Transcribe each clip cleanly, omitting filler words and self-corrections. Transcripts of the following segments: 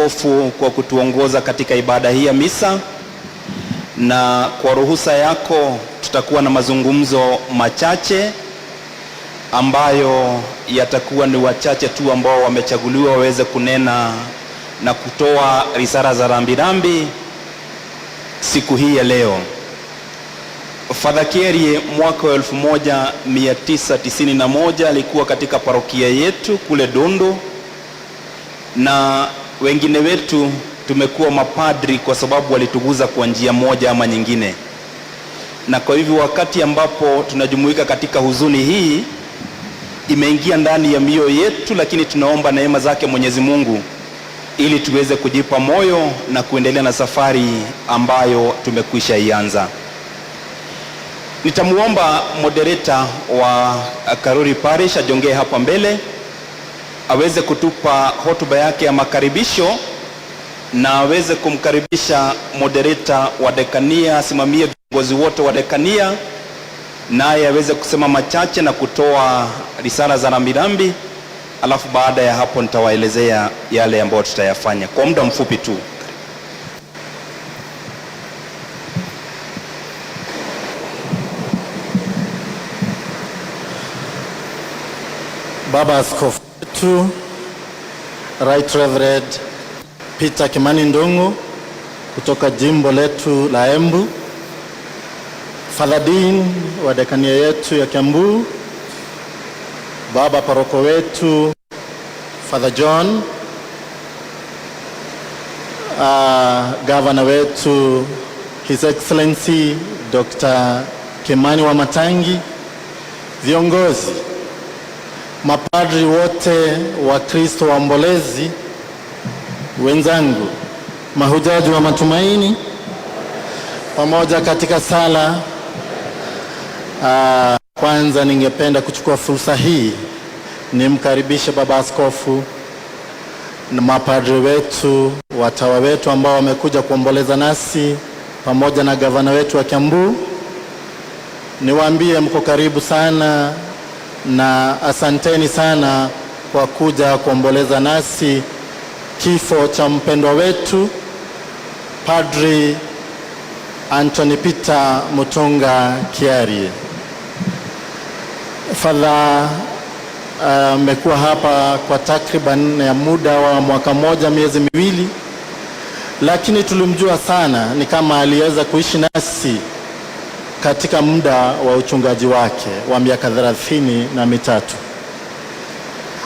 Askofu kwa kutuongoza katika ibada hii ya misa, na kwa ruhusa yako tutakuwa na mazungumzo machache ambayo yatakuwa ni wachache tu ambao wamechaguliwa waweze kunena na kutoa risala za rambirambi siku hii ya leo. Father Kerie mwaka wa 1991 alikuwa katika parokia yetu kule Dondo, na wengine wetu tumekuwa mapadri kwa sababu walituguza kwa njia moja ama nyingine. Na kwa hivyo wakati ambapo tunajumuika katika huzuni hii, imeingia ndani ya mioyo yetu, lakini tunaomba neema zake Mwenyezi Mungu ili tuweze kujipa moyo na kuendelea na safari ambayo tumekwisha ianza. Nitamuomba moderator wa Karuri Parish ajongee hapa mbele aweze kutupa hotuba yake ya makaribisho, na aweze kumkaribisha moderator wa dekania asimamie viongozi wote wa dekania, naye aweze kusema machache na kutoa risala za rambirambi. Alafu baada ya hapo nitawaelezea yale ambayo tutayafanya kwa muda mfupi tu. Baba Askofu wetu Right Reverend Peter Kimani Ndung'u kutoka jimbo letu la Embu, Father Dean wa dekania yetu ya Kiambu, Baba Paroko wetu Father John, Governor wetu His Excellency Dr. Kimani Wamatangi, viongozi, mapadri wote wa Kristo waombolezi wenzangu, mahujaji wa matumaini, pamoja katika sala. Kwanza ningependa kuchukua fursa hii nimkaribishe Baba Askofu na mapadri wetu, watawa wetu ambao wamekuja kuomboleza nasi, pamoja na gavana wetu wa Kiambu. Niwaambie mko karibu sana na asanteni sana kwa kuja kuomboleza nasi kifo cha mpendwa wetu Padri Anthony Peter Mutunga Kiarie. Father amekuwa hapa kwa takriban ya muda wa mwaka mmoja miezi miwili, lakini tulimjua sana, ni kama aliweza kuishi nasi katika muda wa uchungaji wake wa miaka 33.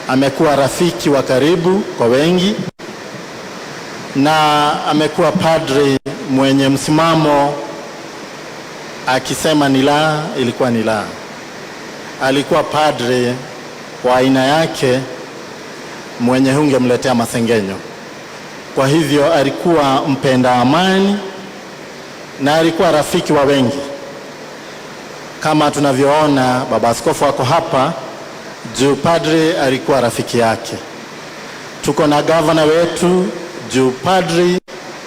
Amekuwa rafiki wa karibu kwa wengi, na amekuwa padri mwenye msimamo, akisema ni la, ilikuwa ni la. Alikuwa padri wa aina yake, mwenye hungemletea masengenyo. Kwa hivyo alikuwa mpenda amani na alikuwa rafiki wa wengi. Kama tunavyoona Baba Askofu wako hapa juu, padri alikuwa rafiki yake. Tuko na gavana wetu juu, padri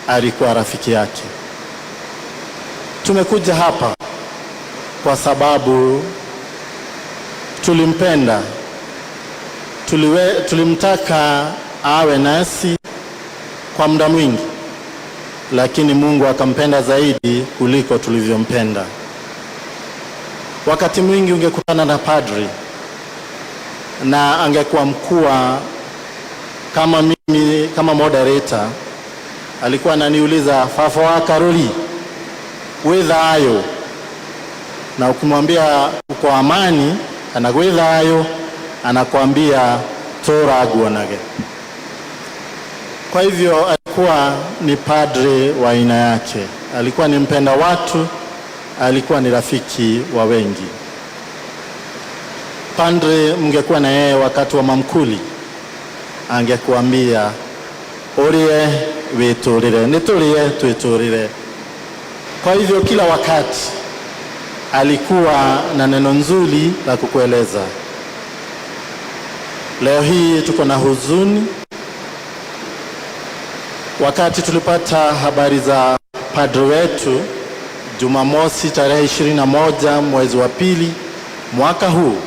alikuwa rafiki yake. Tumekuja hapa kwa sababu tulimpenda, tulimtaka awe nasi kwa muda mwingi, lakini Mungu akampenda zaidi kuliko tulivyompenda. Wakati mwingi ungekutana na padri na angekuwa mkuu, kama mimi kama moderator alikuwa ananiuliza fafo wa Karuri wethayo, na ukimwambia uko amani anagwethayo, anakuambia toraguonage. Kwa hivyo alikuwa ni padri wa aina yake, alikuwa ni mpenda watu, alikuwa ni rafiki wa wengi. Padri mngekuwa na yeye wakati wa mamkuli, angekuambia orie witurire, niturie twiturire. Kwa hivyo kila wakati alikuwa na neno nzuri la kukueleza. Leo hii tuko na huzuni. Wakati tulipata habari za padri wetu Jumamosi tarehe 21 mwezi wa pili mwaka huu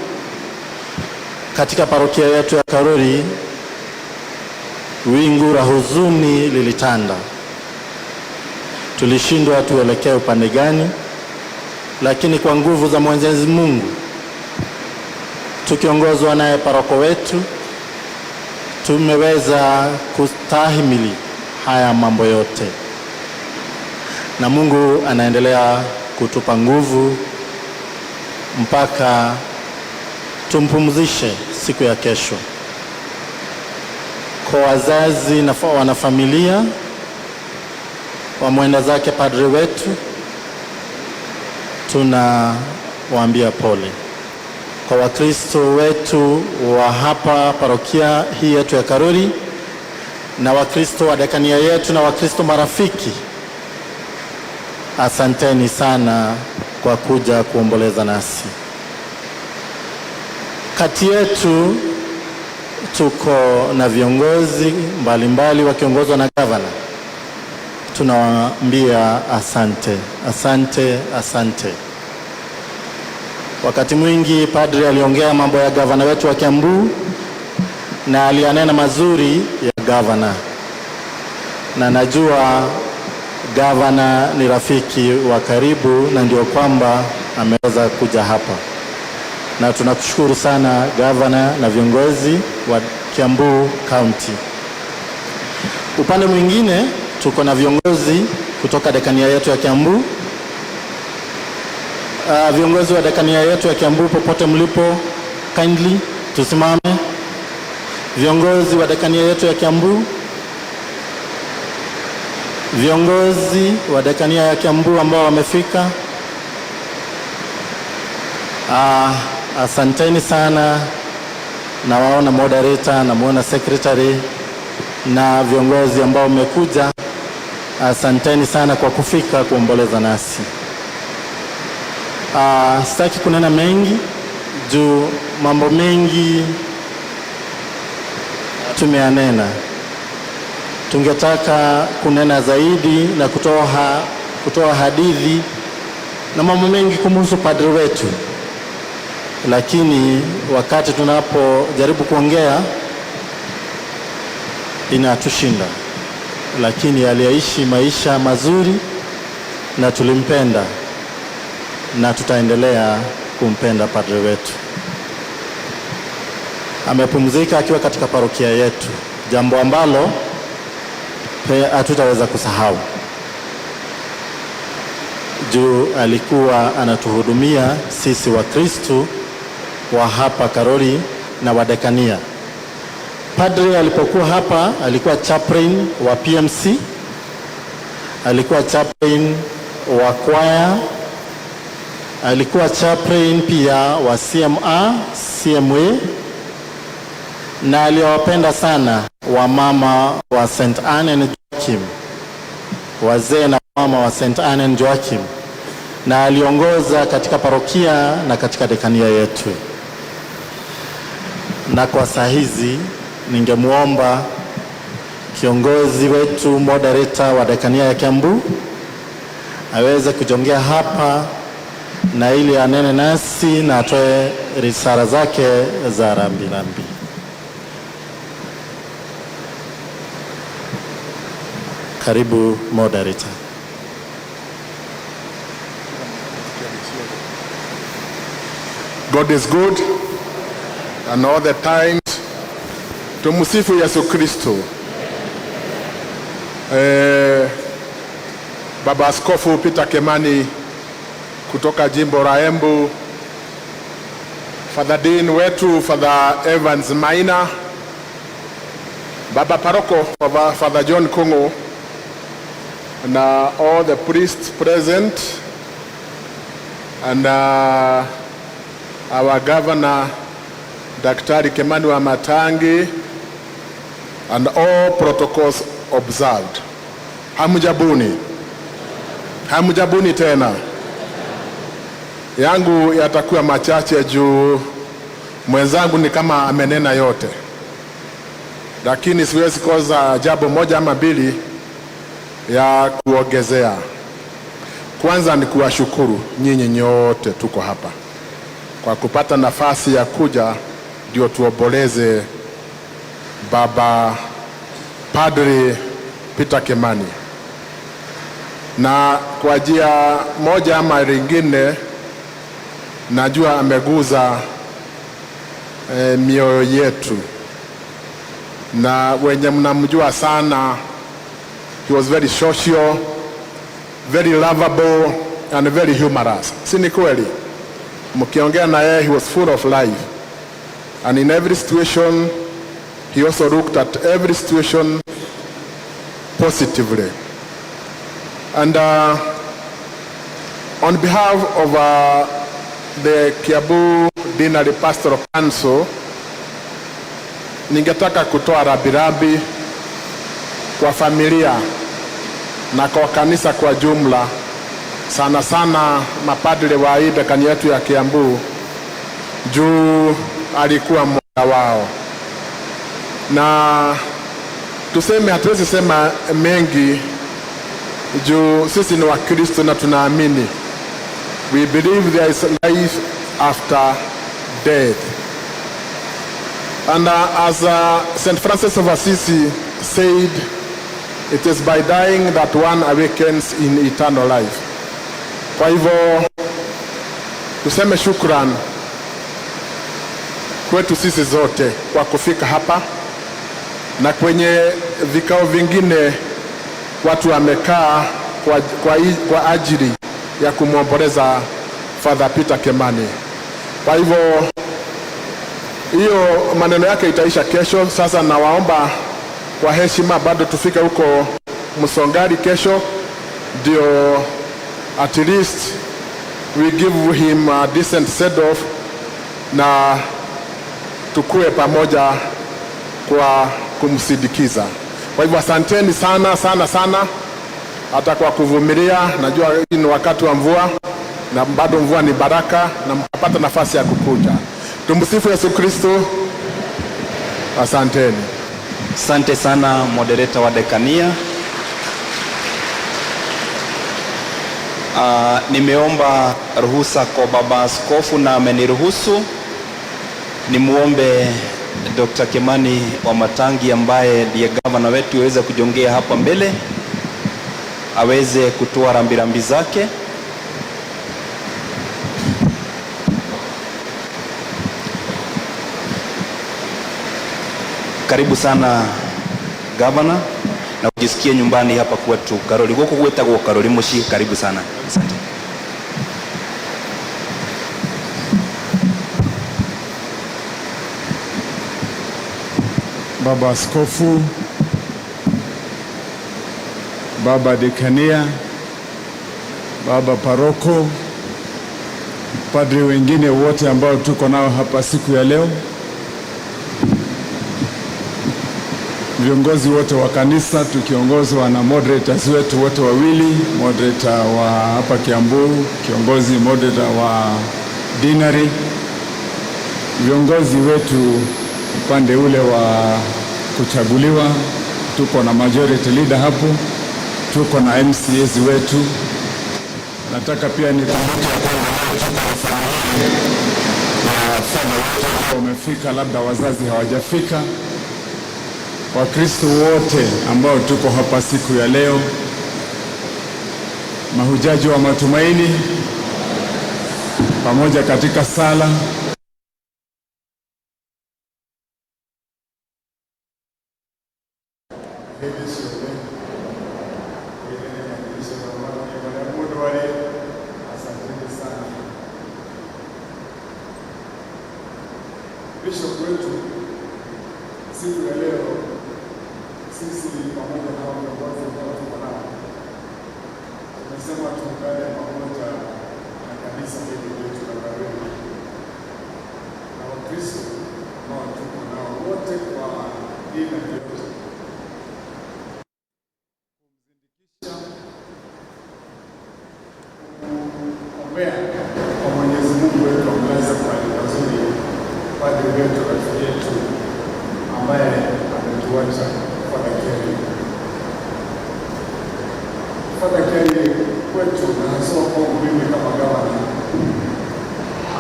katika parokia yetu ya Karuri, wingu la huzuni lilitanda. Tulishindwa tuelekee upande gani, lakini kwa nguvu za Mwenyezi Mungu, tukiongozwa naye paroko wetu, tumeweza kustahimili haya mambo yote, na Mungu anaendelea kutupa nguvu mpaka tumpumzishe siku ya kesho. Kwa wazazi na wanafamilia wa mwenda zake padre wetu, tunawaambia pole. Kwa Wakristo wetu wa hapa parokia hii yetu ya Karuri, na Wakristo wa dekania yetu, na Wakristo marafiki, asanteni sana kwa kuja kuomboleza nasi. Kati yetu tuko na viongozi mbalimbali wakiongozwa na gavana. Tunawaambia asante, asante, asante. Wakati mwingi padri aliongea mambo ya gavana wetu wa Kiambu, na alianena mazuri ya gavana, na najua gavana ni rafiki wa karibu, na ndio kwamba ameweza kuja hapa, na tunakushukuru sana gavana na viongozi wa Kiambu County. Upande mwingine tuko na viongozi kutoka dekania yetu ya Kiambu. Viongozi wa dekania yetu ya Kiambu, popote mlipo, kindly tusimame. Viongozi wa dekania yetu ya Kiambu, viongozi wa dekania ya Kiambu ambao wamefika, asanteni sana. Na waona moderator, na muona secretary, na viongozi ambao wamekuja, asanteni sana kwa kufika kuomboleza nasi. Sitaki kunena mengi juu mambo mengi tumeanena. Tungetaka kunena zaidi na kutoa hadithi na mambo mengi kumhusu padre wetu, lakini wakati tunapojaribu kuongea inatushinda. Lakini aliyeishi maisha mazuri, na tulimpenda, na tutaendelea kumpenda padre wetu. Amepumzika akiwa katika parokia yetu, jambo ambalo hatutaweza kusahau, juu alikuwa anatuhudumia sisi Wakristo wa hapa Karuri na wadekania. Padre alipokuwa hapa alikuwa chaplain wa PMC, alikuwa chaplain wa kwaya, alikuwa chaplain pia wa CMA, CMA, na aliwapenda sana wamama wa St. Anne and Joachim, wazee na mama wa St. Anne and Joachim, na aliongoza katika parokia na katika dekania yetu. Na kwa saa hizi ningemuomba kiongozi wetu moderator wa dekania ya Kiambu aweze kujongea hapa, na ili anene nasi na atoe risala zake za rambirambi. Karibu moderator. God is good and all the time. Tumsifu Yesu Kristo. Baba Askofu Peter Kimani kutoka jimbo la Embu, Father Dean wetu Father Evans Maina, Baba Paroko Father John Kongo, and all the priests present, and our governor Daktari Kimani wa Matangi, and all protocols observed. Hamjabuni. Hamjabuni tena. Yangu yatakuwa machache juu mwenzangu ni kama amenena yote, lakini siwezi kosa jambo moja ama mbili ya kuongezea. Kwanza ni kuwashukuru nyinyi nyote tuko hapa kwa kupata nafasi ya kuja ndio tuomboleze baba Padri Peter Kimani, na kwa njia moja ama lingine najua ameguza mioyo yetu, na wenye mnamjua sana, he was very social, very lovable and very humorous. Si ni kweli? Mkiongea na yeye, he was full of life, and in every situation he also looked at every situation positively. And on behalf of the Kiambu Deanery Pastoral Council, ningetaka kutoa rambirambi kwa familia na kwa kanisa kwa jumla, sana sana mapadri wa hii dekani yetu ya Kiambu, juu alikuwa mmoja wao. Na tuseme, hatuwezi sema mengi juu sisi ni Wakristo na tunaamini, we believe there is life after death. And as St. Francis of Assisi said, it is by dying that one awakens in eternal life. Kwa hivyo tuseme shukran kwetu sisi zote kwa kufika hapa, na kwenye vikao vingine watu wamekaa kwa ajili ya kumwomboleza Father Peter Kimani. Kwa hivyo hiyo maneno yake itaisha kesho. Sasa nawaomba kwa heshima bado tufike huko Msongari kesho, ndio at least we give him a decent send off na tukue pamoja kwa kumsindikiza. Kwa hivyo asanteni sana sana sana, hata kwa kuvumilia. Najua hii ni wakati wa mvua na bado mvua ni baraka, na mtapata nafasi ya kukuja. Tumsifu Yesu Kristo. Asanteni. Asante sana moderator wa dekania. Nimeomba ruhusa kwa baba askofu na ameniruhusu. Nimuombe Dr. Kimani wa Matangi ambaye ndiye gavana wetu aweze kujongea hapa mbele, aweze kutoa rambirambi zake. Karibu sana gavana, na ujisikie nyumbani hapa kwetu Karoli. Goko gwetagwo Karoli Mushi. Karibu sana. Asante. Baba askofu, baba dekania, baba paroko, padri wengine wote ambao tuko nao hapa siku ya leo, viongozi wote wa kanisa tukiongozwa na moderators wetu wote wawili, moderator wa hapa Kiambu, kiongozi moderator wa Deanery, viongozi wetu upande ule wa kuchaguliwa, tuko na majority leader hapo, tuko na MCAs wetu. Nataka pia nikumbuke wamefika, labda wazazi hawajafika. Wakristo wote ambao tuko hapa siku ya leo, mahujaji wa matumaini, pamoja katika sala. Bishop wetu siku ya leo, sisi pamoja na viongozi ambao tuko nao, tumesema tuungane pamoja na kanisa hili letu la Karoli na Wakristo ambao tuko nao wote kwa dini yote, kuombea kwa Mwenyezi Mungu wetu amlaze mahali pazuri padri wetu, rafiki yetu ambaye ametuacha, Father Kelly. Father Kelly kwetu, na hasa kwangu mimi kama gavana,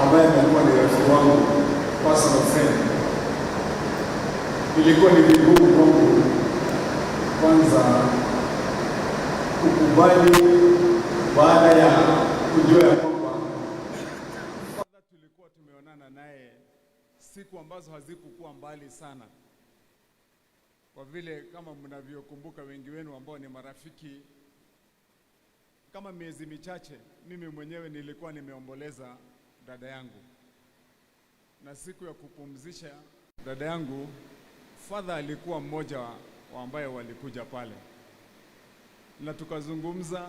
ambaye amekuwa ni rafiki wangu, personal friend, ilikuwa ni vigumu kwangu kwanza kukubali baada ya kujua ya kwamba tulikuwa tumeonana naye siku ambazo hazikukuwa mbali sana, kwa vile kama mnavyokumbuka wengi wenu ambao ni marafiki, kama miezi michache mimi mwenyewe nilikuwa nimeomboleza dada yangu, na siku ya kupumzisha dada yangu father alikuwa mmoja wa ambaye walikuja pale na tukazungumza.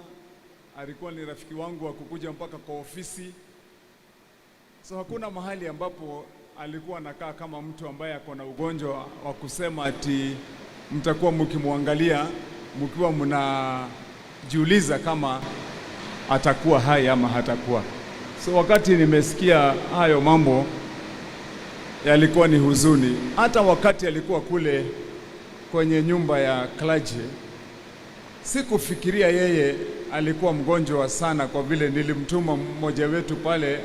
Alikuwa ni rafiki wangu wa kukuja mpaka kwa ofisi, so hakuna mahali ambapo alikuwa anakaa kama mtu ambaye ako na ugonjwa wa kusema ati mtakuwa mkimwangalia mkiwa mnajiuliza kama atakuwa hai ama hatakuwa. So wakati nimesikia hayo mambo yalikuwa ni huzuni. Hata wakati alikuwa kule kwenye nyumba ya clergy, sikufikiria yeye alikuwa mgonjwa sana, kwa vile nilimtuma mmoja wetu pale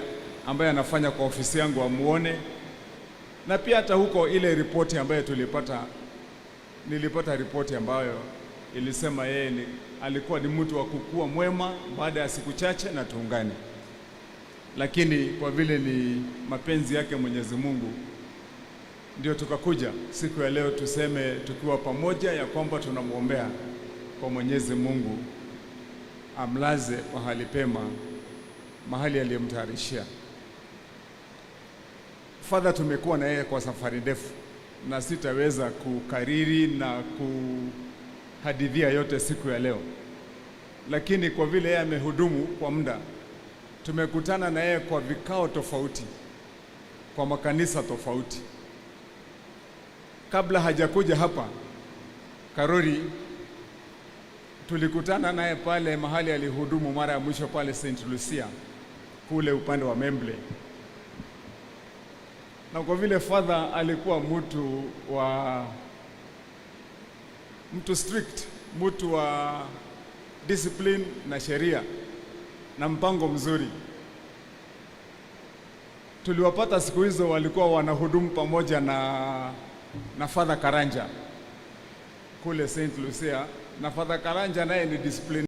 ambaye anafanya kwa ofisi yangu amuone, na pia hata huko ile ripoti ambayo nilipata ripoti ambayo ilisema yeye alikuwa ni mtu wa kukua mwema baada ya siku chache na tuungane. Lakini kwa vile ni mapenzi yake Mwenyezi Mungu, ndio tukakuja siku ya leo tuseme tukiwa pamoja ya kwamba tunamwombea kwa Mwenyezi Mungu amlaze mahali pema, mahali aliyomtayarishia. Father tumekuwa na yeye kwa safari ndefu na sitaweza kukariri na kuhadithia yote siku ya leo, lakini kwa vile yeye amehudumu kwa muda, tumekutana na yeye kwa vikao tofauti, kwa makanisa tofauti. Kabla hajakuja hapa Karori, tulikutana naye pale mahali alihudumu mara ya mwisho pale St. Lucia kule upande wa Memble. Na kwa vile father alikuwa mtu strict, mtu wa discipline na sheria na mpango mzuri, tuliwapata siku hizo walikuwa wanahudumu pamoja na Father Karanja kule St. Lucia, na Father Karanja naye ni discipline